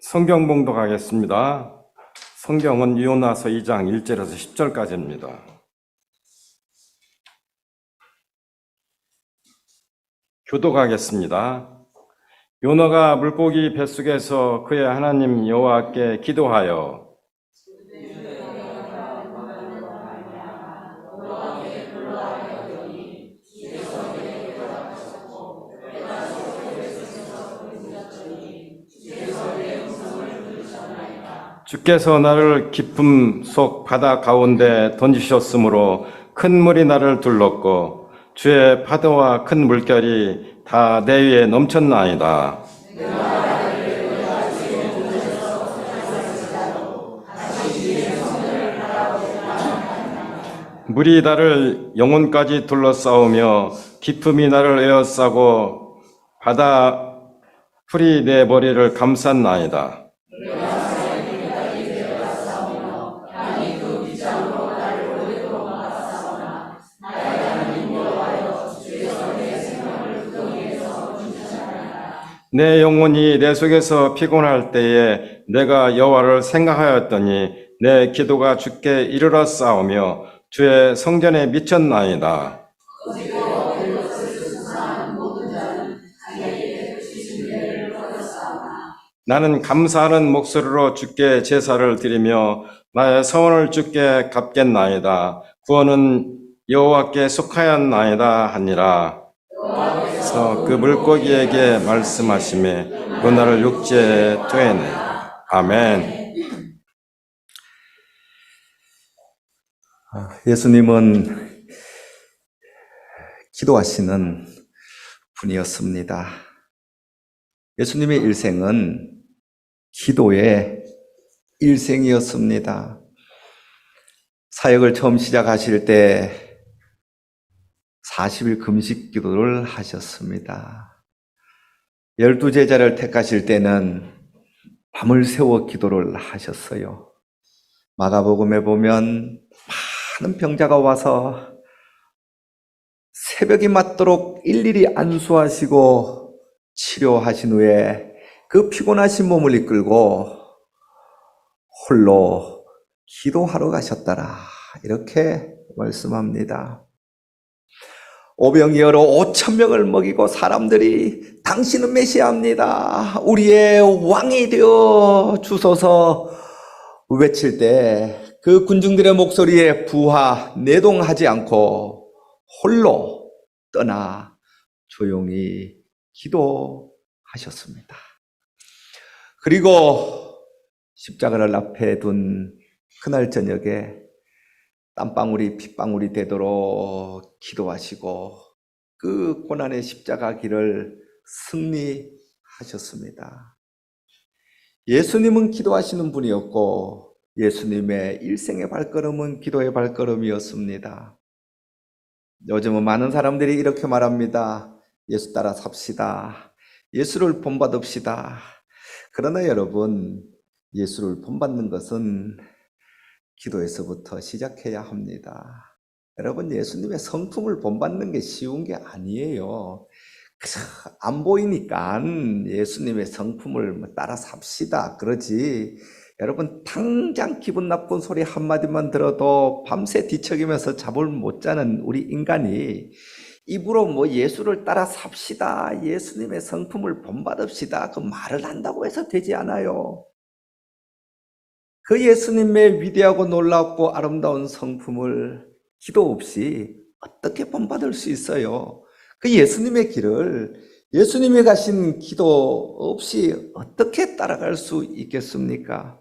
성경 봉독하겠습니다. 성경은 요나서 2장 1절에서 10절까지입니다. 교독하겠습니다. 요나가 물고기 뱃속에서 그의 하나님 여호와께 기도하여 주께서 나를 깊음 속 바다 가운데 던지셨으므로 큰 물이 나를 둘렀고 주의 파도와 큰 물결이 다 내 위에 넘쳤나이다. 물이 나를 영혼까지 둘러싸우며 깊음이 나를 에워싸고 바다 풀이 내 머리를 감쌌나이다. 내 영혼이 내 속에서 피곤할 때에 내가 여호와를 생각하였더니 내 기도가 주께 이르러 싸우며 주의 성전에 미쳤나이다. 나는 감사하는 목소리로 주께 제사를 드리며 나의 서원을 주께 갚겠나이다. 구원은 여호와께 속하였나이다 하니라. 그래서 그 물고기에게 말씀하시매 그 나를 육지에 토해내. 아멘. 예수님은 기도하시는 분이었습니다. 예수님의 일생은 기도의 일생이었습니다. 사역을 처음 시작하실 때 40일 금식 기도를 하셨습니다. 12제자를 택하실 때는 밤을 새워 기도를 하셨어요. 마가복음에 보면 많은 병자가 와서 새벽이 맞도록 일일이 안수하시고 치료하신 후에 그 피곤하신 몸을 이끌고 홀로 기도하러 가셨더라, 이렇게 말씀합니다. 오병이어로 5,000명을 먹이고 사람들이 당신은 메시아입니다, 우리의 왕이 되어 주소서 외칠 때 그 군중들의 목소리에 부하 내동하지 않고 홀로 떠나 조용히 기도하셨습니다. 그리고 십자가를 앞에 둔 그날 저녁에 땀방울이 핏방울이 되도록 기도하시고 그 고난의 십자가 길을 승리하셨습니다. 예수님은 기도하시는 분이었고 예수님의 일생의 발걸음은 기도의 발걸음이었습니다. 요즘은 많은 사람들이 이렇게 말합니다. 예수 따라 삽시다. 예수를 본받읍시다. 그러나 여러분, 예수를 본받는 것은 기도에서부터 시작해야 합니다. 여러분, 예수님의 성품을 본받는 게 쉬운 게 아니에요. 안 보이니까 예수님의 성품을 따라 삽시다 그러지, 여러분 당장 기분 나쁜 소리 한마디만 들어도 밤새 뒤척이면서 잠을 못 자는 우리 인간이 입으로 뭐 예수를 따라 삽시다, 예수님의 성품을 본받읍시다, 그 말을 한다고 해서 되지 않아요. 그 예수님의 위대하고 놀랍고 아름다운 성품을 기도 없이 어떻게 본받을 수 있어요? 그 예수님의 길을 예수님이 가신 기도 없이 어떻게 따라갈 수 있겠습니까?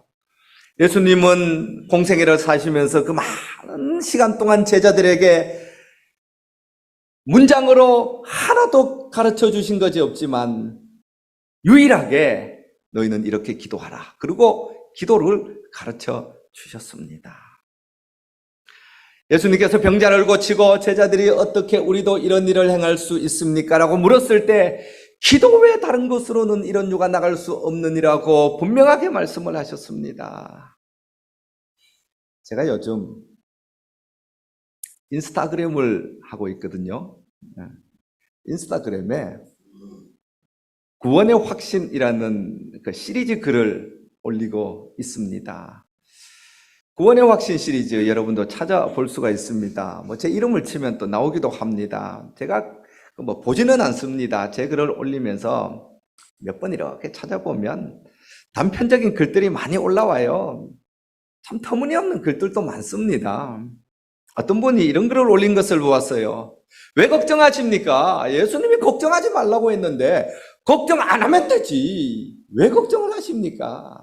예수님은 공생애를 사시면서 그 많은 시간 동안 제자들에게 문장으로 하나도 가르쳐 주신 것이 없지만 유일하게 너희는 이렇게 기도하라, 그리고 기도를 가르쳐 주셨습니다. 예수님께서 병자를 고치고 제자들이 어떻게 우리도 이런 일을 행할 수 있습니까? 라고 물었을 때 기도 외에 다른 것으로는 이런 유가 나갈 수 없느니라고 분명하게 말씀을 하셨습니다. 제가 요즘 인스타그램을 하고 있거든요. 인스타그램에 구원의 확신이라는 그 시리즈 글을 올리고 있습니다. 구원의 확신 시리즈 여러분도 찾아볼 수가 있습니다. 뭐 제 이름을 치면 또 나오기도 합니다. 제가 뭐 보지는 않습니다. 제 글을 올리면서 몇 번 이렇게 찾아보면 단편적인 글들이 많이 올라와요. 참 터무니없는 글들도 많습니다. 어떤 분이 이런 글을 올린 것을 보았어요. 왜 걱정하십니까? 예수님이 걱정하지 말라고 했는데 걱정 안 하면 되지. 왜 걱정을 하십니까?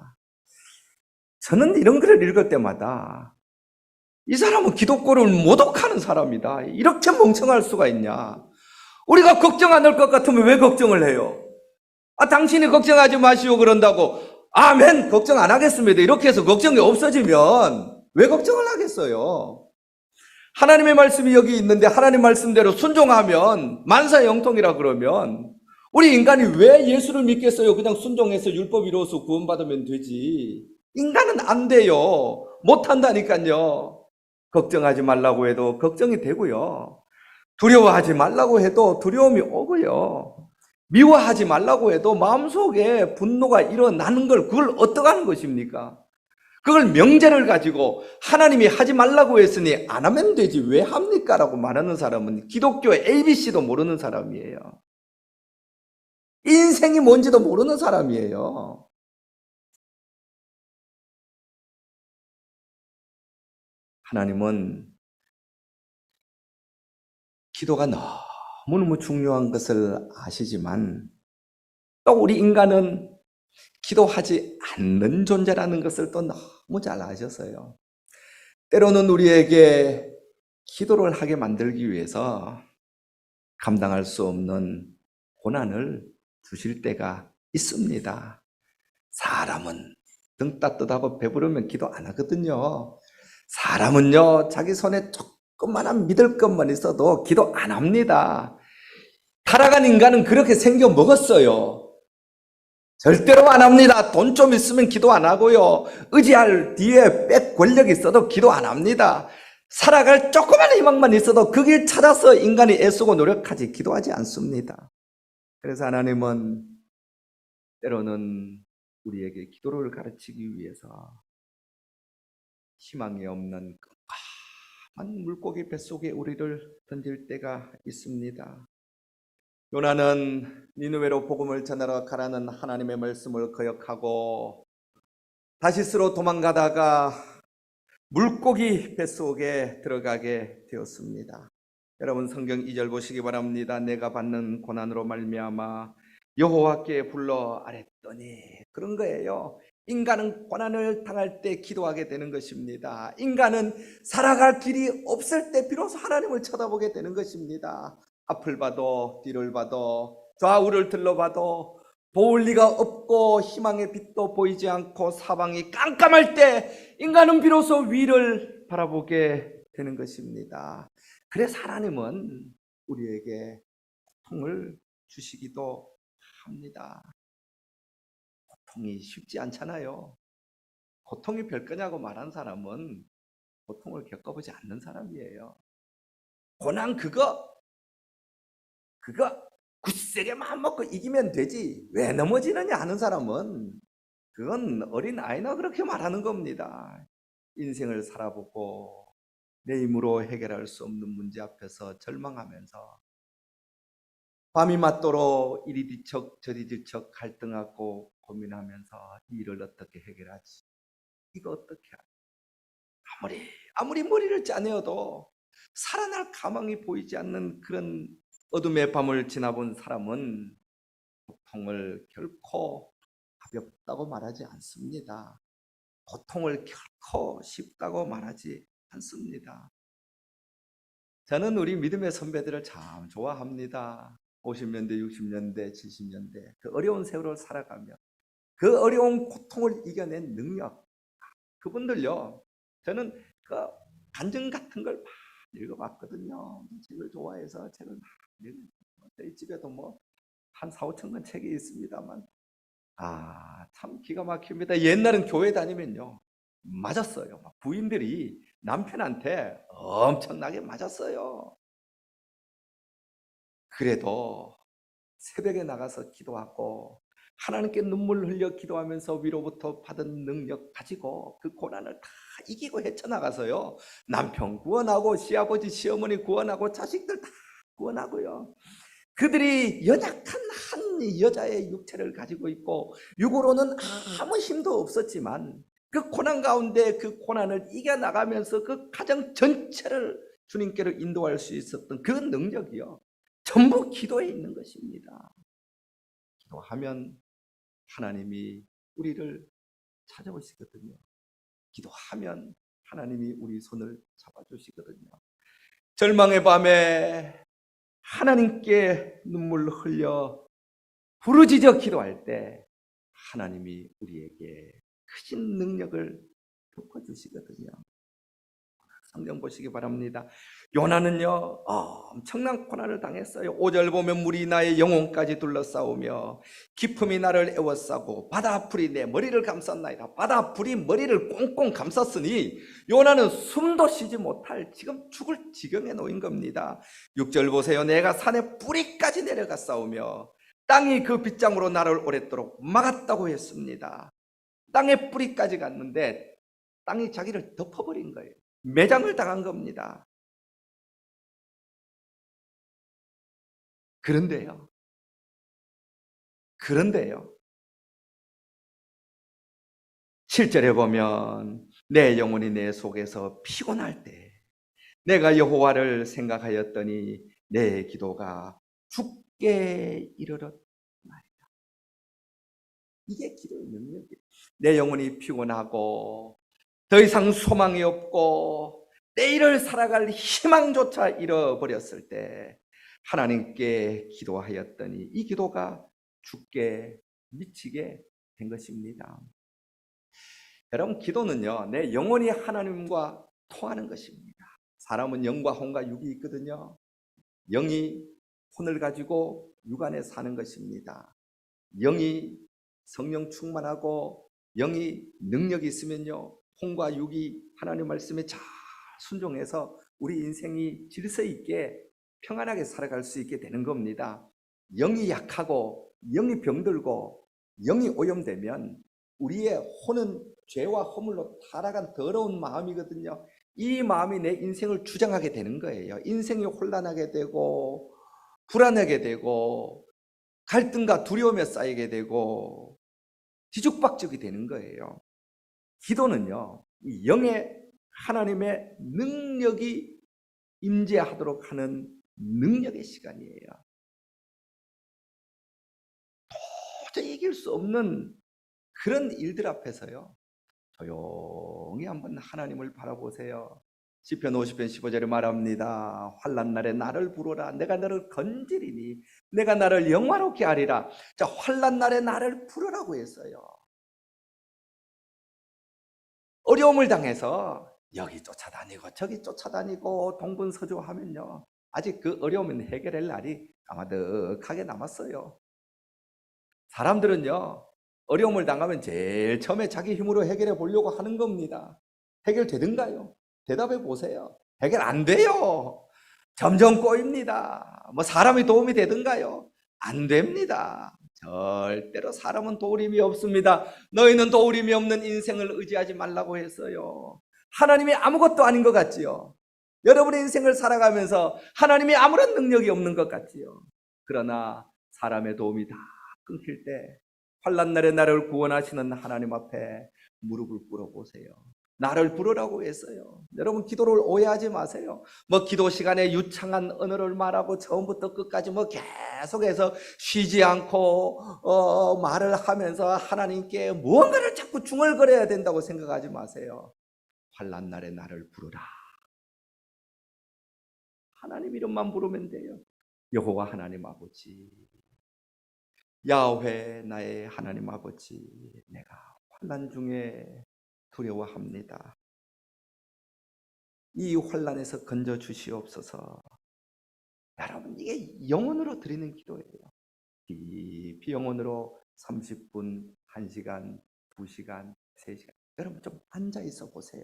저는 이런 글을 읽을 때마다 이 사람은 기독교를 모독하는 사람이다. 이렇게 멍청할 수가 있냐? 우리가 걱정 안 할 것 같으면 왜 걱정을 해요? 당신이 걱정하지 마시오 그런다고 아멘 걱정 안 하겠습니다. 이렇게 해서 걱정이 없어지면 왜 걱정을 하겠어요? 하나님의 말씀이 여기 있는데 하나님 말씀대로 순종하면 만사형통이라 그러면 우리 인간이 왜 예수를 믿겠어요? 그냥 순종해서 율법 이루어서 구원받으면 되지. 인간은 안 돼요. 못한다니까요. 걱정하지 말라고 해도 걱정이 되고요. 두려워하지 말라고 해도 두려움이 오고요. 미워하지 말라고 해도 마음속에 분노가 일어나는 걸 그걸 어떡하는 것입니까? 그걸 명제를 가지고 하나님이 하지 말라고 했으니 안 하면 되지 왜 합니까? 라고 말하는 사람은 기독교의 ABC도 모르는 사람이에요. 인생이 뭔지도 모르는 사람이에요. 하나님은 기도가 너무너무 중요한 것을 아시지만 또 우리 인간은 기도하지 않는 존재라는 것을 또 너무 잘 아셔서요. 때로는 우리에게 기도를 하게 만들기 위해서 감당할 수 없는 고난을 주실 때가 있습니다. 사람은 등 따뜻하고 배부르면 기도 안 하거든요. 사람은요, 자기 손에 조그만한 믿을 것만 있어도 기도 안 합니다. 타락한 인간은 그렇게 생겨 먹었어요. 절대로 안 합니다. 돈 좀 있으면 기도 안 하고요. 의지할 뒤에 백 권력이 있어도 기도 안 합니다. 살아갈 조그만 희망만 있어도 그 길 찾아서 인간이 애쓰고 노력하지 기도하지 않습니다. 그래서 하나님은 때로는 우리에게 기도를 가르치기 위해서 희망이 없는 끔찍한 물고기 뱃속에 우리를 던질 때가 있습니다. 요나는 니느웨로 복음을 전하러 가라는 하나님의 말씀을 거역하고 다시스로 도망가다가 물고기 뱃속에 들어가게 되었습니다. 여러분 성경 2절 보시기 바랍니다. 내가 받는 고난으로 말미암아 여호와께 불러 아랬더니 그런 거예요. 인간은 고난을 당할 때 기도하게 되는 것입니다. 인간은 살아갈 길이 없을 때 비로소 하나님을 쳐다보게 되는 것입니다. 앞을 봐도 뒤를 봐도 좌우를 둘러봐도 보을 리가 없고 희망의 빛도 보이지 않고 사방이 깜깜할 때 인간은 비로소 위를 바라보게 되는 것입니다. 그래서 하나님은 우리에게 고통을 주시기도 합니다. 고통이 쉽지 않잖아요. 고통이 별거냐고 말한 사람은 고통을 겪어보지 않는 사람이에요. 고난 그거 굳세게 마음먹고 이기면 되지 왜 넘어지느냐 하는 사람은 그건 어린아이나 그렇게 말하는 겁니다. 인생을 살아보고 내 힘으로 해결할 수 없는 문제 앞에서 절망하면서 밤이 맞도록 이리 뒤척 저리 뒤척 갈등하고 고민하면서 이 일을 어떻게 해결하지? 이거 어떻게 하지? 아무리 머리를 짜내어도 살아날 가망이 보이지 않는 그런 어둠의 밤을 지나본 사람은 고통을 결코 가볍다고 말하지 않습니다. 고통을 결코 쉽다고 말하지 않습니다. 저는 우리 믿음의 선배들을 참 좋아합니다. 50년대, 60년대, 70년대 그 어려운 세월을 살아가며 그 어려운 고통을 이겨낸 능력 그분들요. 저는 그 간증 같은 걸 많이 읽어봤거든요. 책을 좋아해서 책을 많이 읽어봤어요. 저희 집에도 뭐 한 4, 5천 권 책이 있습니다만 참 기가 막힙니다. 옛날엔 교회 다니면요. 맞았어요. 부인들이 남편한테 엄청나게 맞았어요. 그래도 새벽에 나가서 기도하고 하나님께 눈물 흘려 기도하면서 위로부터 받은 능력 가지고 그 고난을 다 이기고 헤쳐나가서요. 남편 구원하고 시아버지 시어머니 구원하고 자식들 다 구원하고요. 그들이 연약한 한 여자의 육체를 가지고 있고 육으로는 아무 힘도 없었지만 그 고난 가운데 그 고난을 이겨나가면서 그 가정 전체를 주님께로 인도할 수 있었던 그 능력이요. 전부 기도에 있는 것입니다. 기도하면 하나님이 우리를 찾아오시거든요. 기도하면 하나님이 우리 손을 잡아주시거든요. 절망의 밤에 하나님께 눈물을 흘려 부르짖어 기도할 때 하나님이 우리에게 크신 능력을 덮어주시거든요. 성경 보시기 바랍니다. 요나는요 엄청난 고난을 당했어요. 5절 보면 물이 나의 영혼까지 둘러싸우며 기품이 나를 애워싸고 바다불이 내 머리를 감쌌나이다. 바다불이 머리를 꽁꽁 감쌌으니 요나는 숨도 쉬지 못할 지금 죽을 지경에 놓인 겁니다. 6절 보세요. 내가 산의 뿌리까지 내려가 싸우며 땅이 그 빗장으로 나를 오랫도록 막았다고 했습니다. 땅의 뿌리까지 갔는데 땅이 자기를 덮어버린 거예요. 매장을 당한 겁니다. 그런데요. 7절에 보면 내 영혼이 내 속에서 피곤할 때 내가 여호와를 생각하였더니 내 기도가 죽게 이르렀나이다. 이게 기도의 능력이에요. 내 영혼이 피곤하고 더 이상 소망이 없고 내일을 살아갈 희망조차 잃어버렸을 때 하나님께 기도하였더니 이 기도가 죽게 미치게 된 것입니다. 여러분, 기도는요 내 영혼이 하나님과 통하는 것입니다. 사람은 영과 혼과 육이 있거든요. 영이 혼을 가지고 육 안에 사는 것입니다. 영이 성령 충만하고 영이 능력이 있으면요 혼과 육이 하나님 말씀에 잘 순종해서 우리 인생이 질서 있게 평안하게 살아갈 수 있게 되는 겁니다. 영이 약하고 영이 병들고 영이 오염되면 우리의 혼은 죄와 허물로 타락한 더러운 마음이거든요. 이 마음이 내 인생을 주장하게 되는 거예요. 인생이 혼란하게 되고 불안하게 되고 갈등과 두려움에 쌓이게 되고 뒤죽박죽이 되는 거예요. 기도는요 이 영의 하나님의 능력이 임재하도록 하는 능력의 시간이에요. 도저히 이길 수 없는 그런 일들 앞에서요 조용히 한번 하나님을 바라보세요. 시편 50편 15절에 말합니다. 환난 날에 나를 부르라. 내가 너를 건지리니 내가 나를 영화롭게 하리라. 자, 환난 날에 나를 부르라고 했어요. 어려움을 당해서 여기 쫓아다니고 저기 쫓아다니고 동분서주하면요 아직 그 어려움은 해결할 날이 까마득하게 남았어요. 사람들은요 어려움을 당하면 제일 처음에 자기 힘으로 해결해 보려고 하는 겁니다. 해결되든가요? 대답해 보세요. 해결 안 돼요. 점점 꼬입니다. 뭐 사람이 도움이 되든가요? 안 됩니다. 절대로 사람은 도우림이 없습니다. 너희는 도우림이 없는 인생을 의지하지 말라고 했어요. 하나님이 아무것도 아닌 것 같지요. 여러분의 인생을 살아가면서 하나님이 아무런 능력이 없는 것 같지요. 그러나 사람의 도움이 다 끊길 때 환난 날에 나를 구원하시는 하나님 앞에 무릎을 꿇어보세요. 나를 부르라고 했어요. 여러분 기도를 오해하지 마세요. 뭐 기도 시간에 유창한 언어를 말하고 처음부터 끝까지 뭐 계속해서 쉬지 않고 말을 하면서 하나님께 무언가를 자꾸 중얼거려야 된다고 생각하지 마세요. 환난 날에 나를 부르라. 하나님 이름만 부르면 돼요. 여호와 하나님 아버지, 야훼 나의 하나님 아버지, 내가 환난 중에 두려워합니다. 이 환난에서 건져 주시옵소서. 여러분 이게 영혼으로 드리는 기도예요. 깊이 영혼으로 30분, 1시간, 2시간, 3시간 여러분 좀 앉아 있어 보세요.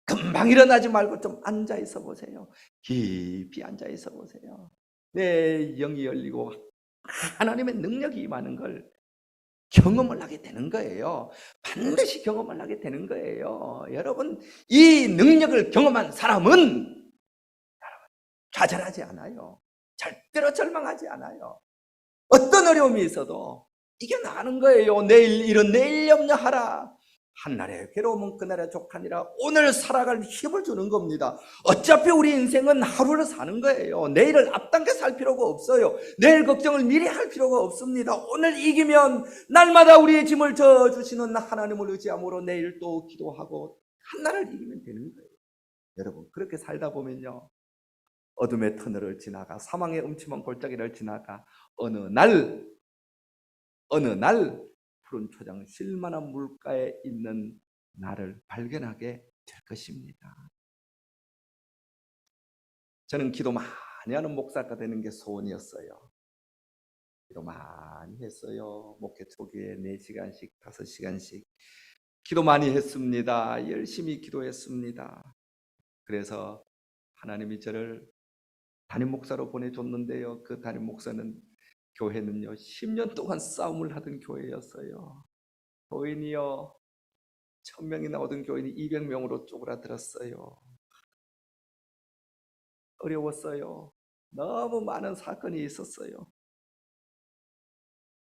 금방 일어나지 말고 좀 앉아 있어 보세요. 깊이 앉아 있어 보세요. 내 영이 열리고 하나님의 능력이 임하는 걸 경험을 하게 되는 거예요. 반드시 경험을 하게 되는 거예요. 여러분, 이 능력을 경험한 사람은 좌절하지 않아요. 절대로 절망하지 않아요. 어떤 어려움이 있어도 이겨나가는 거예요. 내일 일은 내일 염려하라. 한날의 괴로움은 그날의 족하니라. 오늘 살아갈 힘을 주는 겁니다. 어차피 우리 인생은 하루를 사는 거예요. 내일을 앞당겨 살 필요가 없어요. 내일 걱정을 미리 할 필요가 없습니다. 오늘 이기면 날마다 우리의 짐을 져주시는 하나님을 의지함으로 내일 또 기도하고 한날을 이기면 되는 거예요. 여러분, 그렇게 살다 보면요, 어둠의 터널을 지나가 사망의 음침한 골짜기를 지나가 어느 날 푸른 초장 실만한 물가에 있는 나를 발견하게 될 것입니다. 저는 기도 많이 하는 목사가 되는 게 소원이었어요. 기도 많이 했어요. 목회 초기에 4시간씩 5시간씩 기도 많이 했습니다. 열심히 기도했습니다. 그래서 하나님이 저를 담임 목사로 보내줬는데요, 그 담임 목사는 교회는요 10년 동안 싸움을 하던 교회였어요. 교인이요 1000명이 나오던 교인이 200명으로 쪼그라들었어요. 어려웠어요. 너무 많은 사건이 있었어요.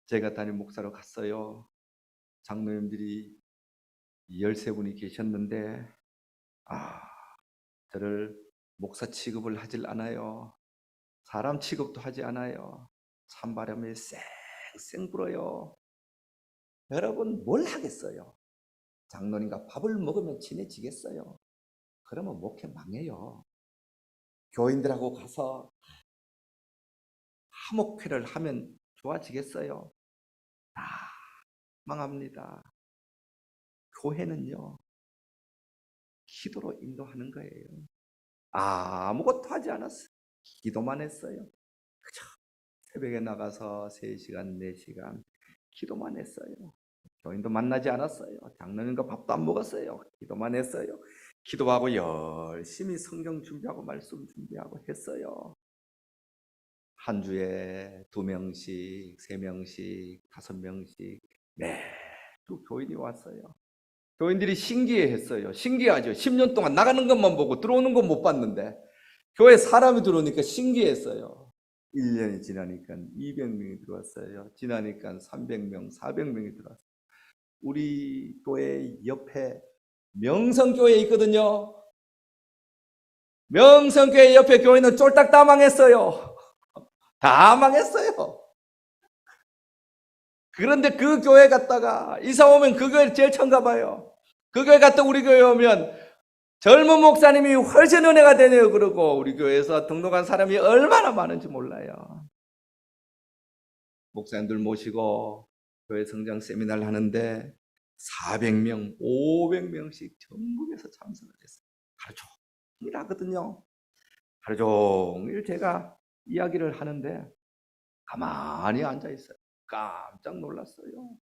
제가 담임 목사로 갔어요. 장로님들이 13분이 계셨는데 저를 목사 취급을 하질 않아요. 사람 취급도 하지 않아요. 찬바람에 쌩쌩 불어요. 여러분, 뭘 하겠어요? 장로님과 밥을 먹으면 친해지겠어요? 그러면 목회 망해요. 교인들하고 가서 화목회를 하면 좋아지겠어요? 다 망합니다. 교회는요 기도로 인도하는 거예요. 아무것도 하지 않았어요. 기도만 했어요. 그죠? 새벽에 나가서 3시간 4시간 기도만 했어요. 교인도 만나지 않았어요. 장로님과 밥도 안 먹었어요. 기도만 했어요. 기도하고 열심히 성경 준비하고 말씀 준비하고 했어요. 한 주에 2명씩 3명씩 5명씩 매주 교인이 왔어요. 교인들이 신기해했어요. 신기하죠. 10년 동안 나가는 것만 보고 들어오는 건 못 봤는데 교회 사람이 들어오니까 신기했어요. 1년이 지나니까 200명이 들어왔어요. 지나니까 300명, 400명이 들어왔어요. 우리 교회 옆에 명성교회 있거든요. 명성교회 옆에 교회는 쫄딱 다 망했어요. 다 망했어요. 그런데 그 교회 갔다가 이사 오면 그 교회 제일 처음 가봐요. 그 교회 갔다 우리 교회 오면 젊은 목사님이 훨씬 은혜가 되네요. 그러고 우리 교회에서 등록한 사람이 얼마나 많은지 몰라요. 목사님들 모시고 교회 성장 세미나를 하는데 400명, 500명씩 전국에서 참석을 했어요. 하루 종일 하거든요. 하루 종일 제가 이야기를 하는데 가만히 앉아 있어요. 깜짝 놀랐어요.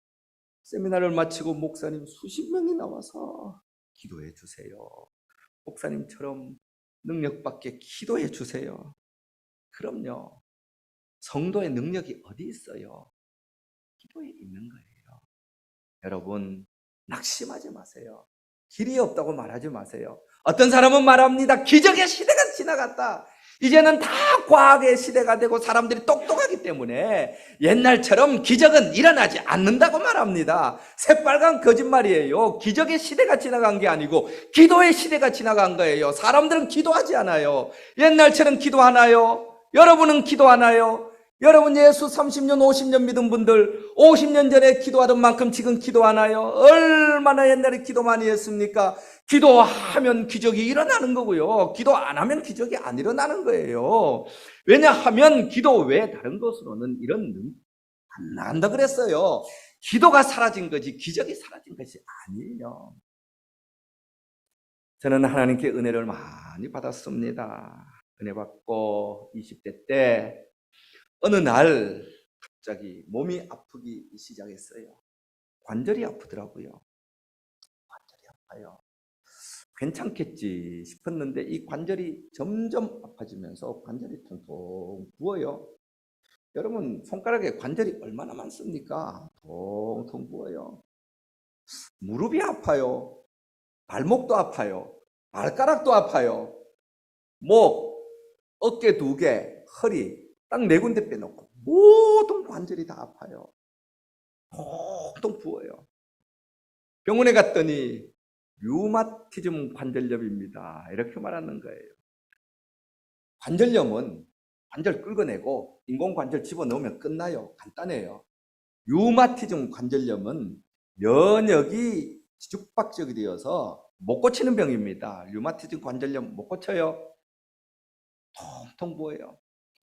세미나를 마치고 목사님 수십 명이 나와서 기도해 주세요. 목사님처럼 능력받게 기도해 주세요. 그럼요. 성도의 능력이 어디 있어요? 기도에 있는 거예요. 여러분, 낙심하지 마세요. 길이 없다고 말하지 마세요. 어떤 사람은 말합니다. 기적의 시대가 지나갔다. 이제는 다 과학의 시대가 되고 사람들이 똑똑하기 때문에 옛날처럼 기적은 일어나지 않는다고 말합니다. 새빨간 거짓말이에요. 기적의 시대가 지나간 게 아니고 기도의 시대가 지나간 거예요. 사람들은 기도하지 않아요. 옛날처럼 기도하나요? 여러분은 기도하나요? 여러분 예수 30년 50년 믿은 분들 50년 전에 기도하던 만큼 지금 기도하나요? 얼마나 옛날에 기도 많이 했습니까? 기도하면 기적이 일어나는 거고요. 기도 안 하면 기적이 안 일어나는 거예요. 왜냐하면 기도 외에 다른 것으로는 이런 안 나간다 그랬어요. 기도가 사라진 거지 기적이 사라진 것이 아니에요. 저는 하나님께 은혜를 많이 받았습니다. 은혜 받고 20대 때 어느 날 갑자기 몸이 아프기 시작했어요. 관절이 아프더라고요. 관절이 아파요. 괜찮겠지 싶었는데 이 관절이 점점 아파지면서 관절이 통통 부어요. 여러분 손가락에 관절이 얼마나 많습니까? 통통 부어요. 무릎이 아파요. 발목도 아파요. 발가락도 아파요. 목, 어깨 2개, 허리 딱 4군데 빼놓고 모든 관절이 다 아파요. 통통 부어요. 병원에 갔더니 류마티즘 관절염입니다. 이렇게 말하는 거예요. 관절염은 관절 긁어내고 인공관절 집어넣으면 끝나요. 간단해요. 류마티즘 관절염은 면역이 뒤죽박죽이 되어서 못 고치는 병입니다. 류마티즘 관절염 못 고쳐요. 통통 부어요.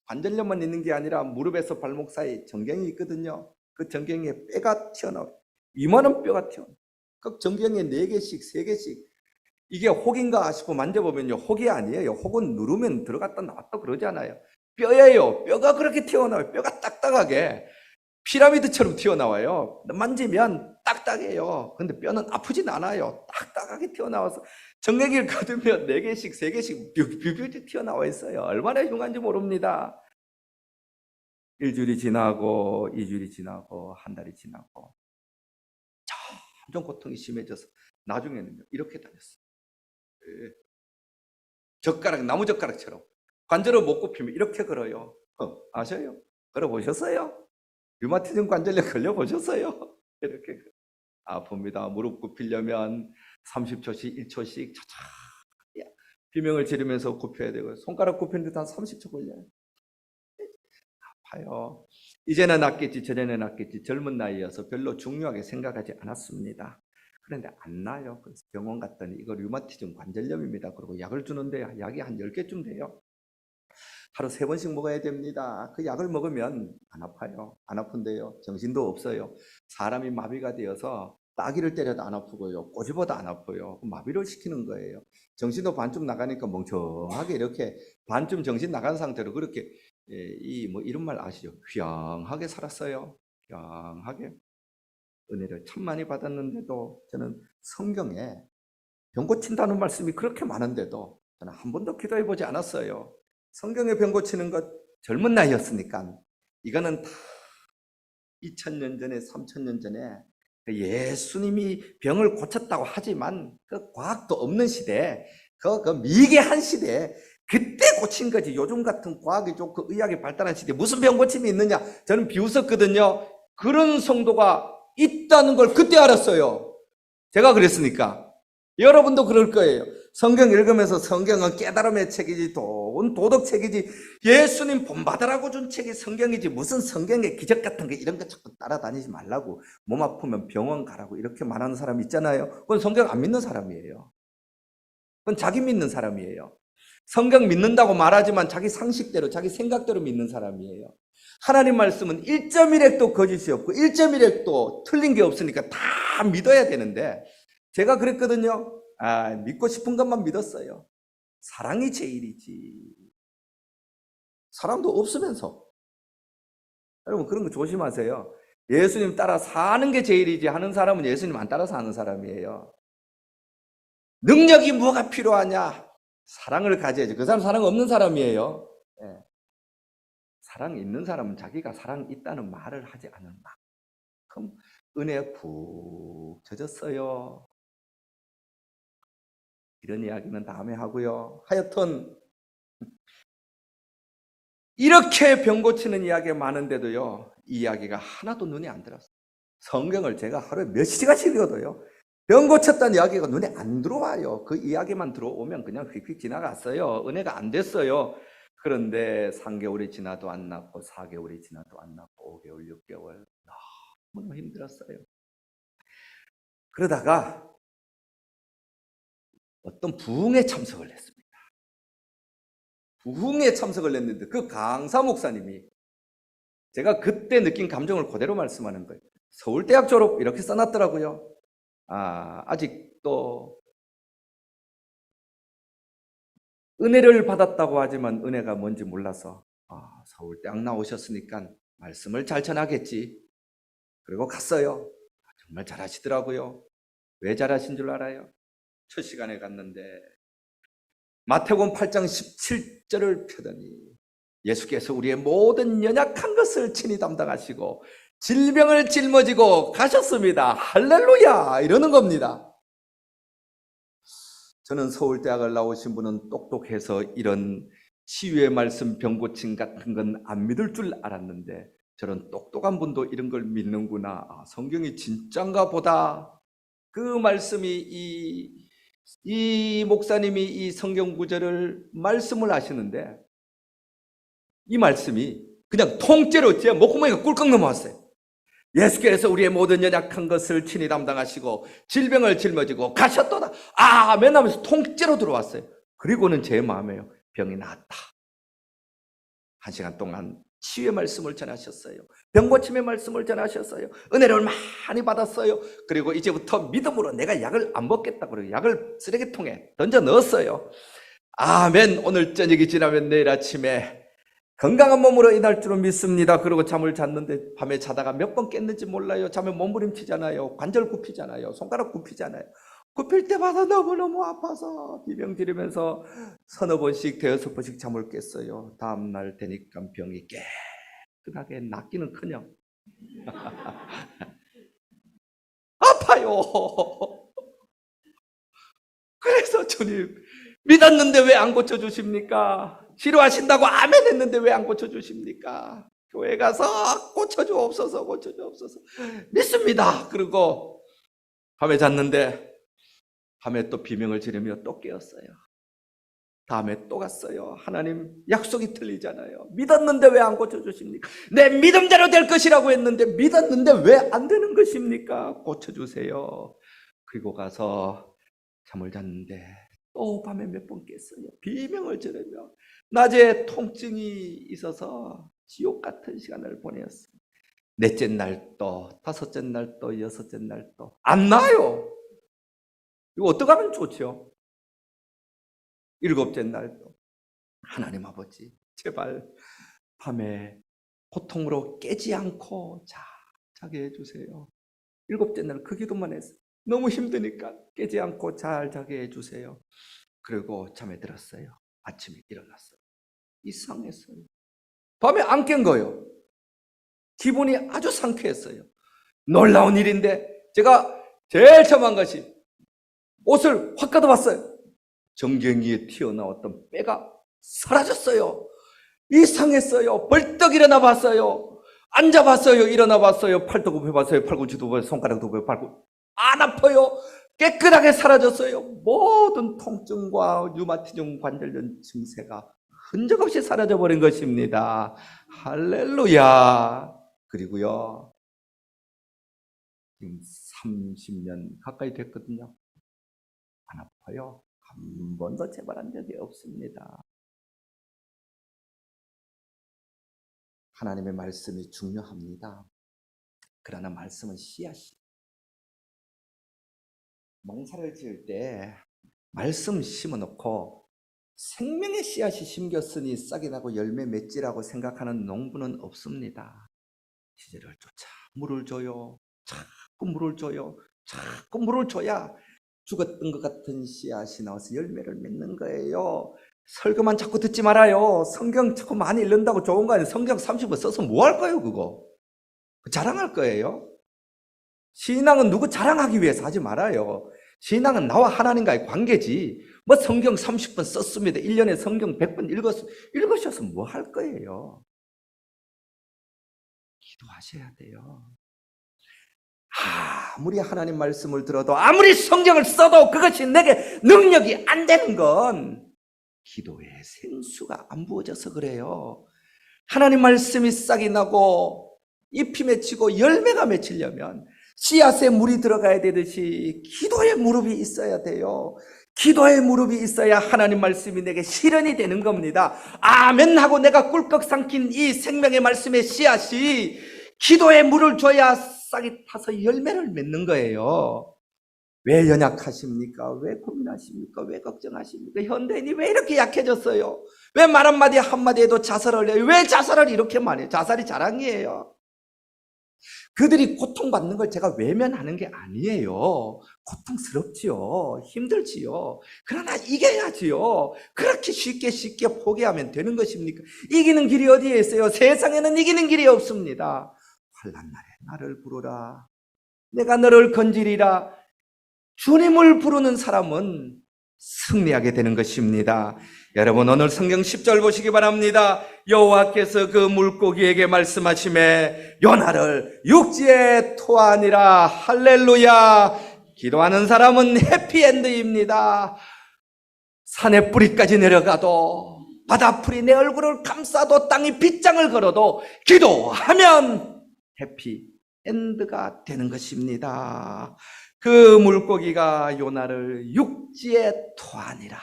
관절염만 있는 게 아니라 무릎에서 발목 사이 정경이 있거든요. 그 정경에 뼈가 튀어나와요. 이만한 뼈가 튀어나와요. 그 정경에 4개씩 3개씩. 이게 혹인가 싶고 만져보면요, 혹이 아니에요. 혹은 누르면 들어갔다 나왔다 그러잖아요. 뼈예요. 뼈가 그렇게 튀어나와요. 뼈가 딱딱하게 피라미드처럼 튀어나와요. 만지면 딱딱해요. 근데 뼈는 아프진 않아요. 딱딱하게 튀어나와서 정맥을 거두면 4개씩 3개씩 뷰뷰 튀어나와 있어요. 얼마나 흉한지 모릅니다. 일주일이 지나고 2주일이 지나고 한 달이 지나고 점점 고통이 심해져서 나중에는요 이렇게 다녔어요. 젓가락, 나무젓가락처럼 관절을 못 굽히면 이렇게 걸어요. 아셔요? 걸어보셨어요? 류마티즘 관절염 걸려보셨어요? 이렇게 아픕니다. 무릎 굽히려면 30초씩 1초씩 차차 비명을 지르면서 굽혀야 되고요. 손가락 굽히는데 한 30초 걸려요. 아파요. 이제는 낫겠지, 저제는 낫겠지. 젊은 나이여서 별로 중요하게 생각하지 않았습니다. 그런데 안 나요. 그래서 병원 갔더니 이거 류마티즘 관절염입니다. 그리고 약을 주는데 약이 한 10개쯤 돼요. 하루 3번씩 먹어야 됩니다. 그 약을 먹으면 안 아파요. 안 아픈데요. 정신도 없어요. 사람이 마비가 되어서 따귀를 때려도 안 아프고요. 꼬집어도 안 아파요. 마비를 시키는 거예요. 정신도 반쯤 나가니까 멍청하게 이렇게 반쯤 정신 나간 상태로 그렇게 이런 말 아시죠? 휘황하게 살았어요. 휘황하게. 은혜를 참 많이 받았는데도 저는 성경에 병 고친다는 말씀이 그렇게 많은데도 저는 한 번도 기도해 보지 않았어요. 성경에 병 고치는 것 젊은 나이였으니까 이거는 다 2000년 전에 3000년 전에 예수님이 병을 고쳤다고 하지만 그 과학도 없는 시대, 그 미개한 시대 그때 고친 거지. 요즘 같은 과학이 좋고 의학이 발달한 시대에 무슨 병 고침이 있느냐. 저는 비웃었거든요. 그런 성도가 있다는 걸 그때 알았어요. 제가 그랬으니까. 여러분도 그럴 거예요. 성경 읽으면서 성경은 깨달음의 책이지 도덕 책이지 예수님 본받으라고 준 책이 성경이지 무슨 성경의 기적 같은 거 이런 거 자꾸 따라다니지 말라고 몸 아프면 병원 가라고 이렇게 말하는 사람 있잖아요. 그건 성경 안 믿는 사람이에요. 그건 자기 믿는 사람이에요. 성경 믿는다고 말하지만 자기 상식대로 자기 생각대로 믿는 사람이에요. 하나님 말씀은 1.1핵도 거짓이 없고 1.1핵도 틀린 게 없으니까 다 믿어야 되는데 제가 그랬거든요. 믿고 싶은 것만 믿었어요. 사랑이 제일이지. 사랑도 없으면서. 여러분 그런 거 조심하세요. 예수님 따라 사는 게 제일이지 하는 사람은 예수님 안 따라 사는 사람이에요. 능력이 뭐가 필요하냐? 사랑을 가져야지. 그 사람 사랑 없는 사람이에요. 네. 사랑 있는 사람은 자기가 사랑 있다는 말을 하지 않을 만큼 은혜에 푹 젖었어요. 이런 이야기는 다음에 하고요. 하여튼 이렇게 병 고치는 이야기가 많은데도요. 이 이야기가 하나도 눈에 안 들었어요. 성경을 제가 하루에 몇 시간씩 읽어도요. 병 고쳤다는 이야기가 눈에 안 들어와요. 그 이야기만 들어오면 그냥 휙휙 지나갔어요. 은혜가 안 됐어요. 그런데 3개월이 지나도 안 낫고 4개월이 지나도 안 낫고 5개월, 6개월 너무 힘들었어요. 그러다가 어떤 부흥에 참석을 했습니다. 부흥에 참석을 했는데 그 강사 목사님이 제가 그때 느낀 감정을 그대로 말씀하는 거예요. 서울대학 졸업 이렇게 써놨더라고요. 아직도 은혜를 받았다고 하지만 은혜가 뭔지 몰라서 서울대학 나오셨으니까 말씀을 잘 전하겠지. 그리고 갔어요. 정말 잘하시더라고요. 왜 잘하신 줄 알아요? 첫 시간에 갔는데 마태복음 8장 17절을 펴더니 예수께서 우리의 모든 연약한 것을 친히 담당하시고 질병을 짊어지고 가셨습니다. 할렐루야! 이러는 겁니다. 저는 서울대학을 나오신 분은 똑똑해서 이런 치유의 말씀, 병고침 같은 건 안 믿을 줄 알았는데 저런 똑똑한 분도 이런 걸 믿는구나. 성경이 진짠가 보다. 그 말씀이 이 목사님이 이 성경 구절을 말씀을 하시는데 이 말씀이 그냥 통째로 제 목구멍에 꿀꺽 넘어왔어요. 예수께서 우리의 모든 연약한 것을 친히 담당하시고 질병을 짊어지고 가셨도다. 아멘 하면서 통째로 들어왔어요. 그리고는 제 마음에요. 병이 나았다. 1시간 동안 치유의 말씀을 전하셨어요. 병고침의 말씀을 전하셨어요. 은혜를 많이 받았어요. 그리고 이제부터 믿음으로 내가 약을 안 먹겠다. 그리고 약을 쓰레기통에 던져 넣었어요. 아멘. 오늘 저녁이 지나면 내일 아침에 건강한 몸으로 일어날 줄은 믿습니다. 그리고 잠을 잤는데 밤에 자다가 몇 번 깼는지 몰라요. 잠에 몸부림치잖아요. 관절 굽히잖아요. 손가락 굽히잖아요. 굽힐 때마다 너무너무 아파서 비명 지르면서 서너 번씩 대여섯 번씩 잠을 깼어요. 다음날 되니까 병이 깨끗하게 낫기는커녕 아파요. 그래서 주님 믿었는데 왜 안 고쳐주십니까? 치료하신다고 아멘 했는데 왜 안 고쳐주십니까? 교회 가서 고쳐주옵소서. 믿습니다. 그리고 밤에 잤는데 밤에 또 비명을 지르며 또 깨었어요. 다음에 또 갔어요. 하나님 약속이 틀리잖아요. 믿었는데 왜 안 고쳐주십니까? 내 믿음대로 될 것이라고 했는데 믿었는데 왜 안 되는 것입니까? 고쳐주세요. 그리고 가서 잠을 잤는데 또 밤에 몇 번 깼어요. 비명을 지르며 낮에 통증이 있어서 지옥 같은 시간을 보냈어요. 넷째 날도, 다섯째 날도, 여섯째 날도 안 나요. 이거 어떻게 하면 좋죠? 일곱째 날도 하나님 아버지 제발 밤에 고통으로 깨지 않고 자게 해주세요. 일곱째 날 그 기도만 했어요. 너무 힘드니까 깨지 않고 잘 자게 해주세요. 그리고 잠에 들었어요. 아침에 일어났어요. 이상했어요. 밤에 안 깬 거예요. 기분이 아주 상쾌했어요. 놀라운 일인데 제가 제일 처음 한 것이 옷을 확 걷어봤어요. 정경이에 튀어나왔던 뼈가 사라졌어요. 이상했어요. 벌떡 일어나 봤어요. 앉아봤어요. 일어나 봤어요. 팔도 굽혀봤어요. 팔꿈치도 굽혀 손가락도 굽혀 발고 안 아파요. 깨끗하게 사라졌어요. 모든 통증과 류마티즘 관절염 증세가 흔적 없이 사라져버린 것입니다. 할렐루야. 그리고요 지금 30년 가까이 됐거든요. 안 아파요. 한 번도 재발한 적이 없습니다. 하나님의 말씀이 중요합니다. 그러나 말씀은 씨앗이. 농사를 지을 때 말씀 심어놓고 생명의 씨앗이 심겼으니 싹이 나고 열매 맺지라고 생각하는 농부는 없습니다. 시절을 쫓아 물을 줘요. 자꾸 물을 줘요. 자꾸 물을 줘야 죽었던 것 같은 씨앗이 나와서 열매를 맺는 거예요. 설교만 자꾸 듣지 말아요. 성경 자꾸 많이 읽는다고 좋은 거 아니에요. 성경 30번 써서 뭐 할 거예요, 그거? 자랑할 거예요. 신앙은 누구 자랑하기 위해서 하지 말아요. 신앙은 나와 하나님과의 관계지. 뭐 성경 30번 썼습니다. 1년에 성경 100번 읽으셔서 뭐 할 거예요? 기도하셔야 돼요. 아무리 하나님 말씀을 들어도 아무리 성경을 써도 그것이 내게 능력이 안 되는 건 기도에 생수가 안 부어져서 그래요. 하나님 말씀이 싹이 나고 잎이 맺히고 열매가 맺히려면 씨앗에 물이 들어가야 되듯이 기도에 무릎이 있어야 돼요. 기도에 무릎이 있어야 하나님 말씀이 내게 실현이 되는 겁니다. 아멘 하고 내가 꿀꺽 삼킨 이 생명의 말씀의 씨앗이 기도에 물을 줘야 싹이 타서 열매를 맺는 거예요. 왜 연약하십니까? 왜 고민하십니까? 왜 걱정하십니까? 현대인이 왜 이렇게 약해졌어요? 왜 말 한마디 한마디에도 자살을 해요? 왜 자살을 이렇게 많이 해요? 자살이 자랑이에요. 그들이 고통받는 걸 제가 외면하는 게 아니에요. 고통스럽지요. 힘들지요. 그러나 이겨야지요. 그렇게 쉽게 포기하면 되는 것입니까? 이기는 길이 어디에 있어요? 세상에는 이기는 길이 없습니다. 환난 날에 나를 부르라. 내가 너를 건지리라. 주님을 부르는 사람은 승리하게 되는 것입니다. 여러분, 오늘 성경 10절 보시기 바랍니다. 여호와께서 그 물고기에게 말씀하시매 요나를 육지에 토하니라. 할렐루야. 기도하는 사람은 해피엔드입니다. 산의 뿌리까지 내려가도, 바다풀이 내 얼굴을 감싸도, 땅이 빗장을 걸어도 기도하면 해피엔드가 되는 것입니다. 그 물고기가 요나를 육지에 토하니라.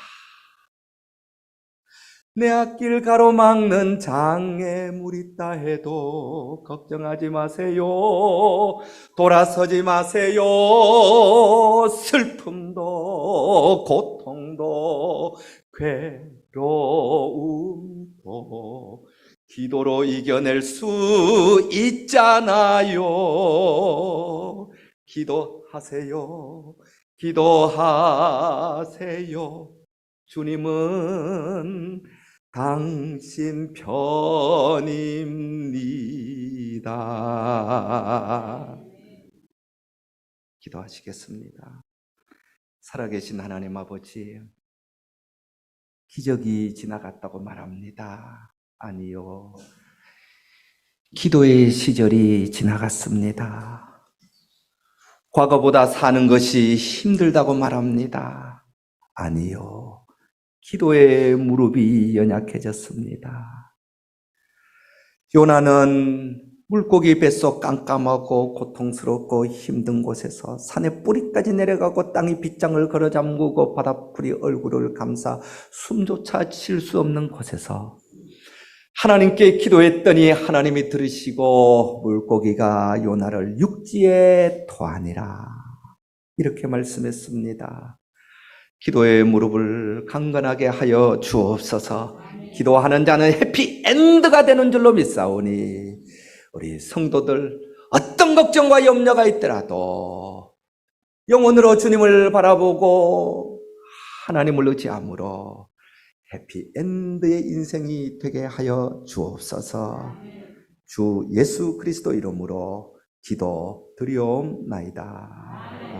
내 앞길 가로막는 장애물 있다 해도 걱정하지 마세요. 돌아서지 마세요. 슬픔도 고통도 괴로움도 기도로 이겨낼 수 있잖아요. 기도하세요. 기도하세요. 주님은 당신 편입니다. 기도하시겠습니다. 살아계신 하나님 아버지, 기적이 지나갔다고 말합니다. 아니요. 기도의 시절이 지나갔습니다. 과거보다 사는 것이 힘들다고 말합니다. 아니요. 기도의 무릎이 연약해졌습니다. 요나는 물고기 뱃속 깜깜하고 고통스럽고 힘든 곳에서 산의 뿌리까지 내려가고 땅이 빗장을 걸어 잠그고 바닷풀이 얼굴을 감싸 숨조차 쉴 수 없는 곳에서 하나님께 기도했더니 하나님이 들으시고 물고기가 요나를 육지에 토하니라. 이렇게 말씀했습니다. 기도의 무릎을 강건하게 하여 주옵소서. 기도하는 자는 해피엔드가 되는 줄로 믿사오니 우리 성도들 어떤 걱정과 염려가 있더라도 영혼으로 주님을 바라보고 하나님을 의지함으로 해피엔드의 인생이 되게 하여 주옵소서. 주 예수 그리스도 이름으로 기도 드리옵나이다.